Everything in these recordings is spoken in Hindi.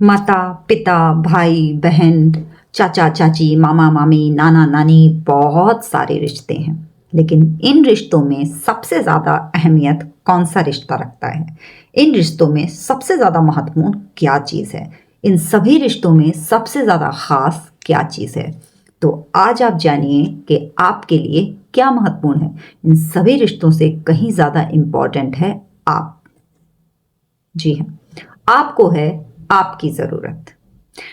माता पिता, भाई बहन, चाचा चाची, मामा मामी, नाना नानी, बहुत सारे रिश्ते हैं। लेकिन इन रिश्तों में सबसे ज़्यादा अहमियत कौन सा रिश्ता रखता है? इन रिश्तों में सबसे ज़्यादा महत्वपूर्ण क्या चीज़ है? इन सभी रिश्तों में सबसे ज़्यादा ख़ास क्या चीज़ है? तो आज आप जानिए कि आपके लिए क्या महत्वपूर्ण है। इन सभी रिश्तों से कहीं ज़्यादा इम्पॉर्टेंट है आप। जी हाँ, आपको है आपकी ज़रूरत।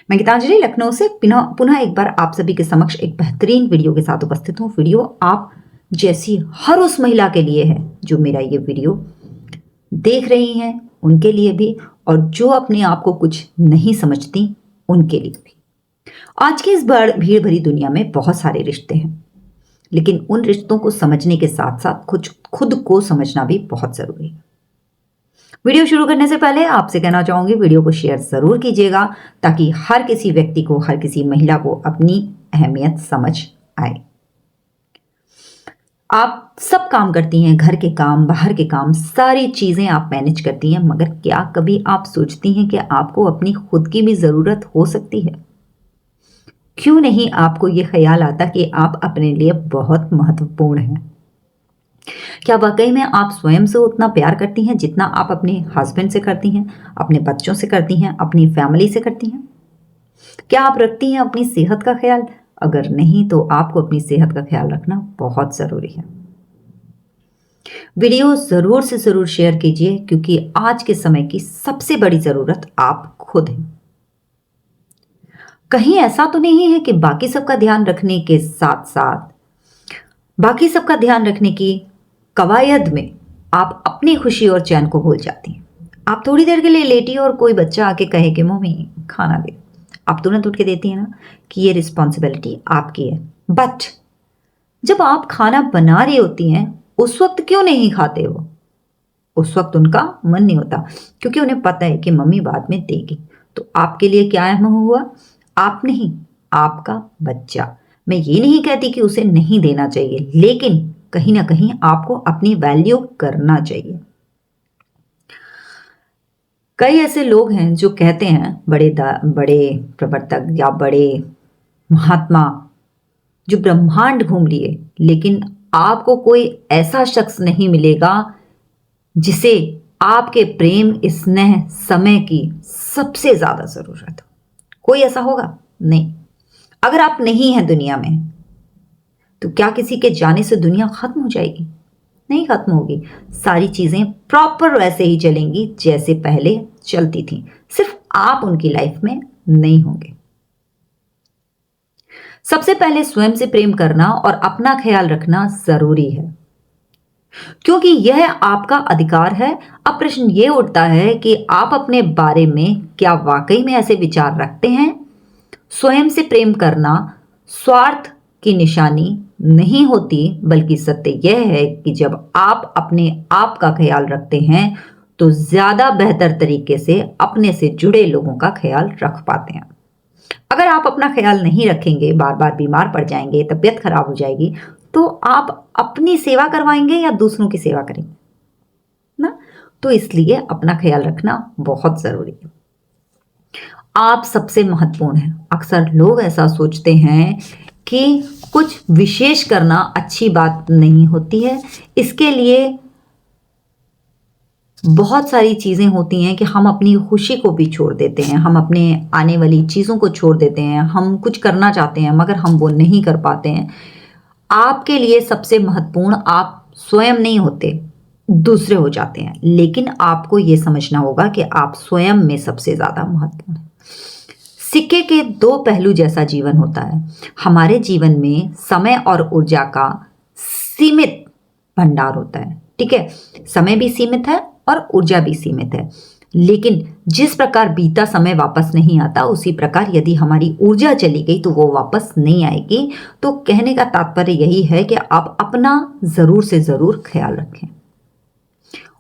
मैं गीतांजलि लखनऊ से पुनः एक बार आप सभी के समक्ष एक बेहतरीन वीडियो के साथ उपस्थित हूँ। वीडियो आप जैसी हर उस महिला के लिए है जो मेरा ये वीडियो देख रही हैं, उनके लिए भी, और जो अपने आप को कुछ नहीं समझती उनके लिए भी। आज की इस भीड़ भरी दुनिया में बहुत सारे रिश्ते हैं, लेकिन उन रिश्तों को समझने के साथ साथ कुछ खुद को समझना भी बहुत ज़रूरी है। वीडियो शुरू करने से पहले आपसे कहना चाहूंगी, वीडियो को शेयर जरूर कीजिएगा ताकि हर किसी व्यक्ति को, हर किसी महिला को अपनी अहमियत समझ आए। आप सब काम करती हैं, घर के काम, बाहर के काम, सारी चीजें आप मैनेज करती हैं, मगर क्या कभी आप सोचती हैं कि आपको अपनी खुद की भी जरूरत हो सकती है? क्यों नहीं आपको यह ख्याल आता कि आप अपने लिए बहुत महत्वपूर्ण हैं? क्या वाकई में आप स्वयं से उतना प्यार करती हैं जितना आप अपने हस्बैंड से करती हैं, अपने बच्चों से करती हैं, अपनी फैमिली से करती हैं? क्या आप रखती हैं अपनी सेहत का ख्याल? अगर नहीं तो आपको अपनी सेहत का ख्याल रखना बहुत ज़रूरी है। वीडियो ज़रूर से ज़रूर शेयर कीजिए, क्योंकि आज के समय की सबसे बड़ी ज़रूरत आप खुद हैं। कहीं ऐसा तो नहीं है कि बाकी सबका ध्यान रखने के साथ साथ, बाकी सबका ध्यान रखने की कवायद में आप अपनी खुशी और चैन को भूल जाती हैं। आप थोड़ी देर के लिए लेटी और कोई बच्चा आके कहे कि मम्मी खाना दे, आप तुरंत उठ के देती हैं ना कि ये रिस्पॉन्सिबिलिटी आपकी है। बट जब आप खाना बना रही होती हैं उस वक्त क्यों नहीं खाते हो? उस वक्त उनका मन नहीं होता, क्योंकि उन्हें पता है कि मम्मी बाद में देगी। तो आपके लिए क्या अहम हुआ? आप नहीं, आपका बच्चा। मैं ये नहीं कहती कि उसे नहीं देना चाहिए, लेकिन कहीं ना कहीं आपको अपनी वैल्यू करना चाहिए। कई ऐसे लोग हैं जो कहते हैं, बड़े प्रवर्तक या बड़े महात्मा जो ब्रह्मांड घूम लिए, लेकिन आपको कोई ऐसा शख्स नहीं मिलेगा जिसे आपके प्रेम, स्नेह, समय की सबसे ज्यादा जरूरत हो। कोई ऐसा होगा? नहीं। अगर आप नहीं हैं दुनिया में, तो क्या किसी के जाने से दुनिया खत्म हो जाएगी? नहीं खत्म होगी। सारी चीजें प्रॉपर वैसे ही चलेंगी जैसे पहले चलती थी, सिर्फ आप उनकी लाइफ में नहीं होंगे। सबसे पहले स्वयं से प्रेम करना और अपना ख्याल रखना जरूरी है, क्योंकि यह आपका अधिकार है। अब प्रश्न यह उठता है कि आप अपने बारे में क्या वाकई में ऐसे विचार रखते हैं? स्वयं से प्रेम करना स्वार्थ की निशानी नहीं होती, बल्कि सत्य यह है कि जब आप अपने आप का ख्याल रखते हैं तो ज्यादा बेहतर तरीके से अपने से जुड़े लोगों का ख्याल रख पाते हैं। अगर आप अपना ख्याल नहीं रखेंगे, बार बार बीमार पड़ जाएंगे, तबीयत खराब हो जाएगी, तो आप अपनी सेवा करवाएंगे या दूसरों की सेवा करेंगे ना? तो इसलिए अपना ख्याल रखना बहुत जरूरी है। आप सबसे महत्वपूर्ण हैं। अक्सर लोग ऐसा सोचते हैं कि कुछ विशेष करना अच्छी बात नहीं होती है। इसके लिए बहुत सारी चीजें होती हैं कि हम अपनी खुशी को भी छोड़ देते हैं, हम अपने आने वाली चीजों को छोड़ देते हैं। हम कुछ करना चाहते हैं मगर हम वो नहीं कर पाते हैं। आपके लिए सबसे महत्वपूर्ण आप स्वयं नहीं होते, दूसरे हो जाते हैं। लेकिन आपको ये समझना होगा कि आप स्वयं में सबसे ज्यादा महत्वपूर्ण हैं। सिक्के के दो पहलू जैसा जीवन होता है। हमारे जीवन में समय और ऊर्जा का सीमित भंडार होता है, ठीक है? समय भी सीमित है और ऊर्जा भी सीमित है। लेकिन जिस प्रकार बीता समय वापस नहीं आता, उसी प्रकार यदि हमारी ऊर्जा चली गई तो वो वापस नहीं आएगी। तो कहने का तात्पर्य यही है कि आप अपना जरूर से जरूर ख्याल रखें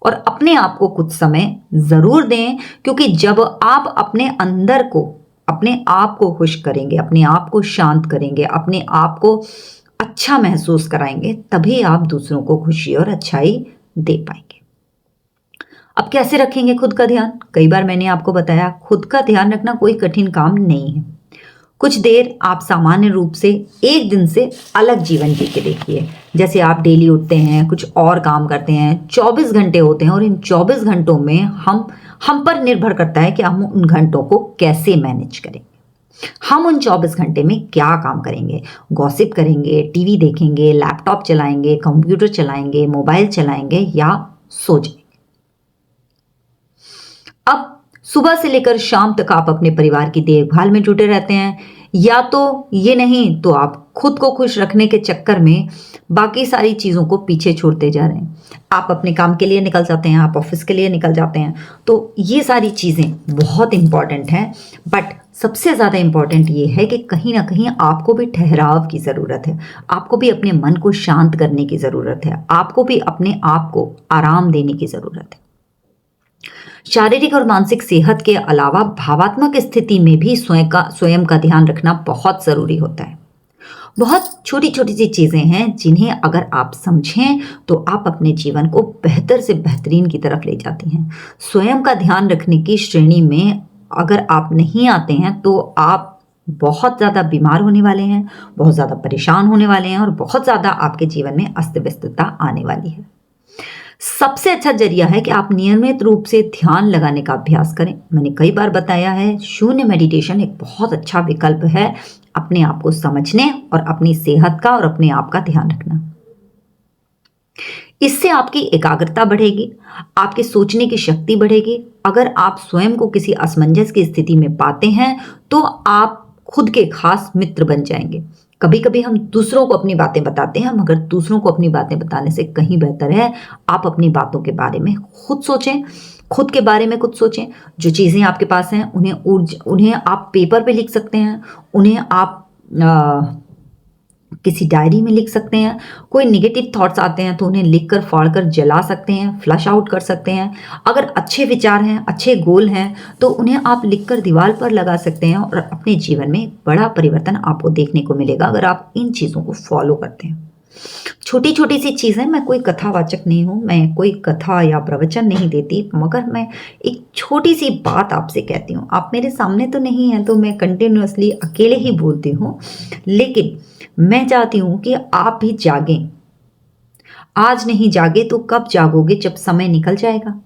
और अपने आप को कुछ समय जरूर दें, क्योंकि जब आप अपने अंदर को, अपने आप को खुश करेंगे, अपने आप को शांत करेंगे, अपने आप को अच्छा महसूस कराएंगे, तभी आप दूसरों को खुशी और अच्छाई दे पाएंगे। अब कैसे रखेंगे खुद का ध्यान? कई बार मैंने आपको बताया, खुद का ध्यान रखना कोई कठिन काम नहीं है। कुछ देर आप सामान्य रूप से एक दिन से अलग जीवन जी के देखिए। जैसे आप डेली उठते हैं, कुछ और काम करते हैं, 24 घंटे होते हैं और इन 24 घंटों में हम पर निर्भर करता है कि हम उन घंटों को कैसे मैनेज करेंगे। हम उन 24 घंटे में क्या काम करेंगे? गॉसिप करेंगे, टीवी देखेंगे, लैपटॉप चलाएंगे, कंप्यूटर चलाएंगे, मोबाइल चलाएंगे या सो जाएंगे। अब सुबह से लेकर शाम तक आप अपने परिवार की देखभाल में जुटे रहते हैं, या तो ये नहीं तो आप खुद को खुश रखने के चक्कर में बाकी सारी चीज़ों को पीछे छोड़ते जा रहे हैं। आप अपने काम के लिए निकल जाते हैं, आप ऑफिस के लिए निकल जाते हैं। तो ये सारी चीज़ें बहुत इंपॉर्टेंट हैं, बट सबसे ज़्यादा इंपॉर्टेंट ये है कि कहीं ना कहीं आपको भी ठहराव की ज़रूरत है। आपको भी अपने मन को शांत करने की ज़रूरत है। आपको भी अपने आप को आराम देने की ज़रूरत है। शारीरिक और मानसिक सेहत के अलावा भावात्मक स्थिति में भी स्वयं का ध्यान रखना बहुत ज़रूरी होता है। बहुत छोटी छोटी सी चीज़ें हैं जिन्हें अगर आप समझें तो आप अपने जीवन को बेहतर से बेहतरीन की तरफ ले जाती हैं। स्वयं का ध्यान रखने की श्रेणी में अगर आप नहीं आते हैं तो आप बहुत ज़्यादा बीमार होने वाले हैं, बहुत ज़्यादा परेशान होने वाले हैं और बहुत ज़्यादा आपके जीवन में अस्त व्यस्तता आने वाली है। सबसे अच्छा जरिया है कि आप नियमित रूप से ध्यान लगाने का अभ्यास करें। मैंने कई बार बताया है, शून्य मेडिटेशन एक बहुत अच्छा विकल्प है अपने आप को समझने और अपनी सेहत का और अपने आप का ध्यान रखना। इससे आपकी एकाग्रता बढ़ेगी, आपके सोचने की शक्ति बढ़ेगी। अगर आप स्वयं को किसी असमंजस की स्थिति में पाते हैं तो आप खुद के खास मित्र बन जाएंगे। कभी कभी हम दूसरों को अपनी बातें बताते हैं, मगर दूसरों को अपनी बातें बताने से कहीं बेहतर है आप अपनी बातों के बारे में खुद सोचें, खुद के बारे में खुद सोचें। जो चीज़ें आपके पास हैं उन्हें आप पेपर पे लिख सकते हैं, उन्हें आप किसी डायरी में लिख सकते हैं। कोई नेगेटिव थॉट्स आते हैं तो उन्हें लिखकर फाड़कर जला सकते हैं, फ्लश आउट कर सकते हैं। अगर अच्छे विचार हैं, अच्छे गोल हैं तो उन्हें आप लिखकर दीवार पर लगा सकते हैं और अपने जीवन में बड़ा परिवर्तन आपको देखने को मिलेगा अगर आप इन चीज़ों को फॉलो करते हैं। छोटी छोटी सी चीज़ें, मैं कोई कथावाचक नहीं हूँ, मैं कोई कथा या प्रवचन नहीं देती, मगर मैं एक छोटी सी बात आपसे कहती हूँ। आप मेरे सामने तो नहीं हैं तो मैं कंटिन्यूअसली अकेले ही बोलती हूँ, लेकिन मैं चाहती हूँ कि आप भी जागें। आज नहीं जागे तो कब जागोगे? जब समय निकल जाएगा।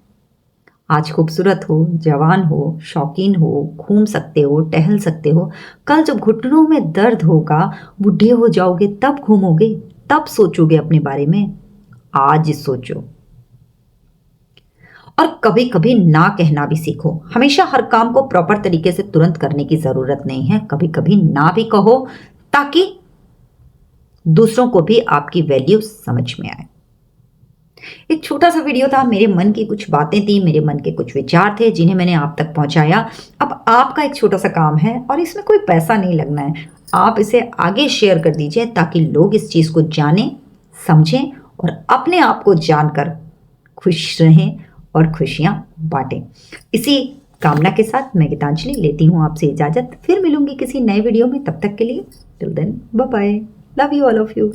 आज खूबसूरत हो, जवान हो, शौकीन हो, घूम सकते हो, टहल सकते हो। कल जब घुटनों में दर्द होगा, बूढ़े हो जाओगे, तब घूमोगे, तब सोचोगे अपने बारे में। आज सोचो। और कभी कभी ना कहना भी सीखो। हमेशा हर काम को प्रॉपर तरीके से तुरंत करने की जरूरत नहीं है। कभी कभी ना भी कहो ताकि दूसरों को भी आपकी वैल्यू समझ में आए। एक छोटा सा वीडियो था, मेरे मन की कुछ बातें थी, मेरे मन के कुछ विचार थे जिन्हें मैंने आप तक पहुंचाया। अब आपका एक छोटा सा काम है और इसमें कोई पैसा नहीं लगना है। आप इसे आगे शेयर कर दीजिए ताकि लोग इस चीज़ को जानें, समझें और अपने आप को जानकर खुश रहें और खुशियां बांटें। इसी कामना के साथ मैं गीतांजलि लेती हूँ आपसे इजाज़त। फिर मिलूंगी किसी नए वीडियो में। तब तक के लिए till then bye bye. Love you all of you.